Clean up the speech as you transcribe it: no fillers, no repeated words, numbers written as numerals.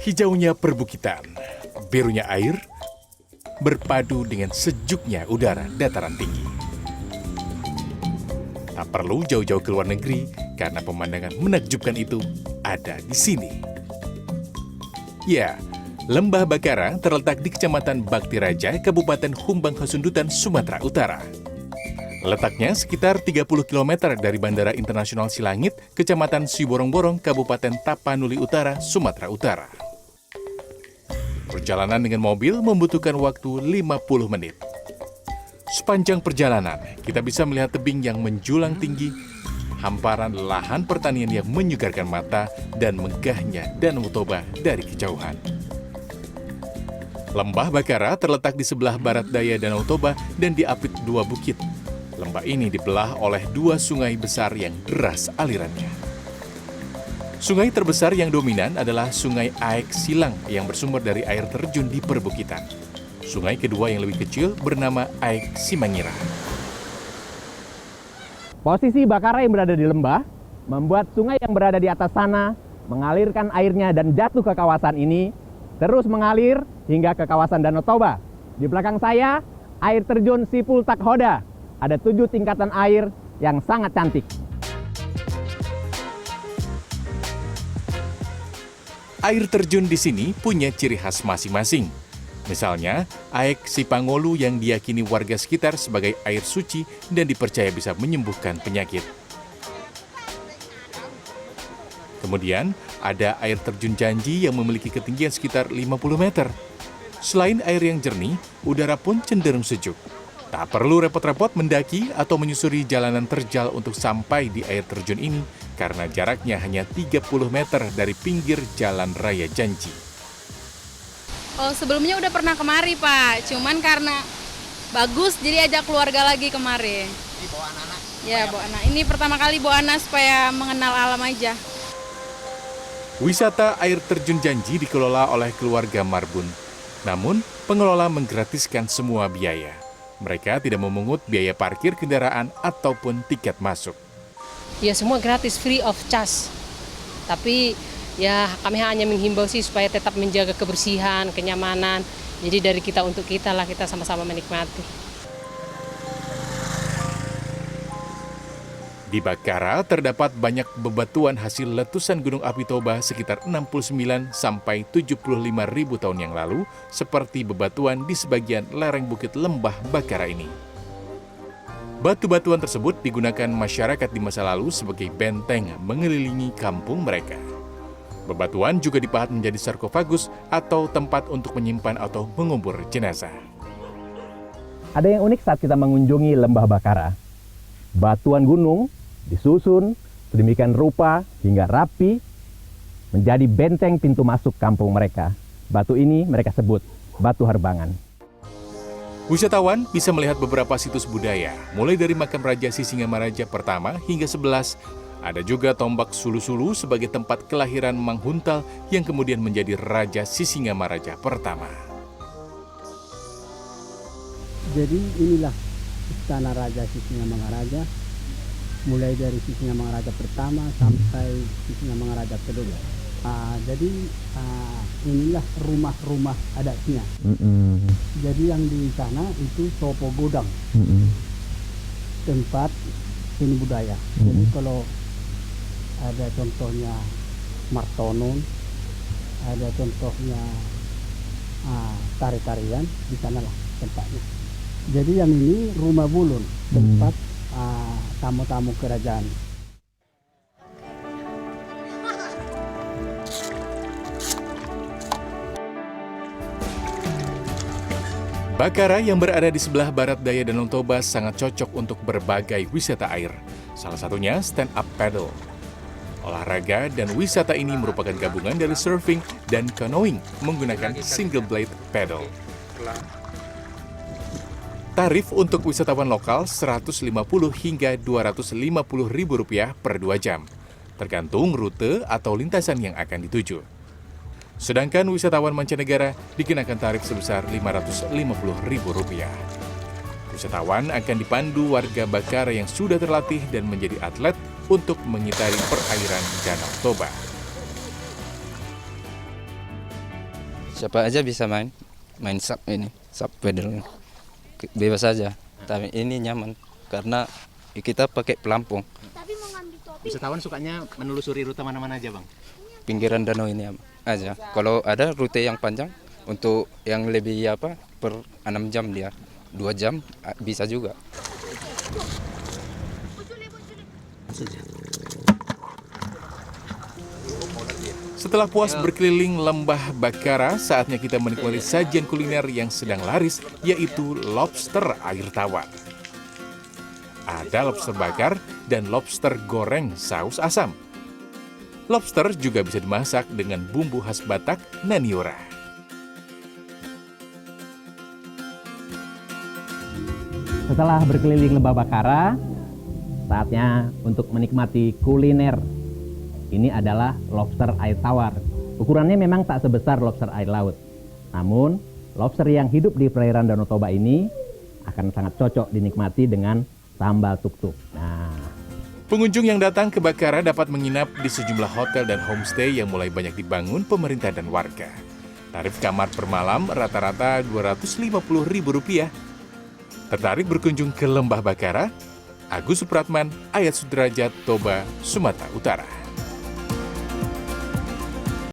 Hijaunya perbukitan, birunya air, berpadu dengan sejuknya udara dataran tinggi. Tak perlu jauh-jauh ke luar negeri karena pemandangan menakjubkan itu ada di sini. Ya, Lembah Bakara terletak di Kecamatan Bakti Raja, Kabupaten Humbang Hasundutan, Sumatera Utara. Letaknya sekitar 30 km dari Bandara Internasional Silangit, Kecamatan Siborong-Borong, Kabupaten Tapanuli Utara, Sumatera Utara. Perjalanan dengan mobil membutuhkan waktu 50 menit. Sepanjang perjalanan, kita bisa melihat tebing yang menjulang tinggi, hamparan lahan pertanian yang menyegarkan mata, dan megahnya Danau Toba dari kejauhan. Lembah Bakara terletak di sebelah barat daya Danau Toba dan diapit dua bukit. Lembah ini dibelah oleh dua sungai besar yang deras alirannya. Sungai terbesar yang dominan adalah Sungai Aek Silang yang bersumber dari air terjun di perbukitan. Sungai kedua yang lebih kecil bernama Aek Simangira. Posisi Bakara yang berada di lembah membuat sungai yang berada di atas sana mengalirkan airnya dan jatuh ke kawasan ini, terus mengalir hingga ke kawasan Danau Toba. Di belakang saya, air terjun Sipul Takhoda. Ada 7 tingkatan air yang sangat cantik. Air terjun di sini punya ciri khas masing-masing. Misalnya, Aek Sipangolu yang diyakini warga sekitar sebagai air suci dan dipercaya bisa menyembuhkan penyakit. Kemudian, ada air terjun Janji yang memiliki ketinggian sekitar 50 meter. Selain air yang jernih, udara pun cenderung sejuk. Tak perlu repot-repot mendaki atau menyusuri jalanan terjal untuk sampai di air terjun ini karena jaraknya hanya 30 meter dari pinggir Jalan Raya Janji. Oh, sebelumnya udah pernah kemari, Pak. Cuman karena bagus, jadi ajak keluarga lagi kemarin. Ini bawa anak-anak? Ya, bawa anak. Ini pertama kali bawa anak supaya mengenal alam aja. Wisata air terjun Janji dikelola oleh keluarga Marbun. Namun, pengelola menggratiskan semua biaya. Mereka tidak memungut biaya parkir kendaraan ataupun tiket masuk. Ya semua gratis, free of charge. Tapi ya kami hanya menghimbau sih supaya tetap menjaga kebersihan, kenyamanan. Jadi dari kita untuk kita lah, kita sama-sama menikmati. Di Bakara terdapat banyak bebatuan hasil letusan Gunung Api Toba sekitar 69 sampai 75 ribu tahun yang lalu, seperti bebatuan di sebagian lereng bukit Lembah Bakara ini. Batu-batuan tersebut digunakan masyarakat di masa lalu sebagai benteng mengelilingi kampung mereka. Bebatuan juga dipahat menjadi sarkofagus atau tempat untuk menyimpan atau mengubur jenazah. Ada yang unik saat kita mengunjungi Lembah Bakara. Batuan gunung disusun sedemikian rupa hingga rapi menjadi benteng pintu masuk kampung mereka. Batu ini mereka sebut Batu Harbangan. Wisatawan bisa melihat beberapa situs budaya, mulai dari makam Raja Sisingamaraja pertama hingga 11. Ada juga tombak Sulu-Sulu sebagai tempat kelahiran Mang Huntal yang kemudian menjadi Raja Sisingamaraja pertama. Jadi inilah istana Raja Sisingamaraja, mulai dari Sisingamaraja pertama sampai Sisingamaraja kedua. Jadi inilah rumah-rumah adatnya. Jadi yang di sana itu Sopo Godang, tempat seni budaya. Jadi kalau ada contohnya Martonon, ada contohnya tari-tarian, di sanalah tempatnya. Jadi yang ini Rumah Bulun, tempat tamu-tamu kerajaan. Bakara yang berada di sebelah barat daya Danau Toba sangat cocok untuk berbagai wisata air. Salah satunya stand up paddle. Olahraga dan wisata ini merupakan gabungan dari surfing dan canoeing menggunakan single blade paddle. Tarif untuk wisatawan lokal Rp150 hingga Rp250.000 per 2 jam, tergantung rute atau lintasan yang akan dituju. Sedangkan wisatawan mancanegara dikenakan tarif sebesar Rp550.000. Wisatawan akan dipandu warga Bakara yang sudah terlatih dan menjadi atlet untuk mengitari perairan Danau Toba. Siapa aja bisa main SUP ini, SUP pedal. Bebas saja. Tapi ini nyaman karena kita pakai pelampung. Wisatawan sukanya menelusuri rute mana-mana aja, Bang? Pinggiran danau ini aja. Kalau ada rute yang panjang untuk yang lebih per 6 jam dia, 2 jam bisa juga. Setelah puas berkeliling lembah Bakara, saatnya kita menikmati sajian kuliner yang sedang laris, yaitu lobster air tawar. Ada lobster bakar dan lobster goreng saus asam. Lobster juga bisa dimasak dengan bumbu khas Batak, naniora. Setelah berkeliling lembah Bakara, saatnya untuk menikmati kuliner. Ini adalah lobster air tawar. Ukurannya memang tak sebesar lobster air laut. Namun, lobster yang hidup di perairan Danau Toba ini akan sangat cocok dinikmati dengan sambal tuk-tuk. Nah, Pengunjung yang datang ke Bakara dapat menginap di sejumlah hotel dan homestay yang mulai banyak dibangun pemerintah dan warga. Tarif kamar per malam rata-rata Rp250.000. Tertarik berkunjung ke Lembah Bakara? Agus Supratman, Ayat Sudrajat, Toba, Sumatera Utara.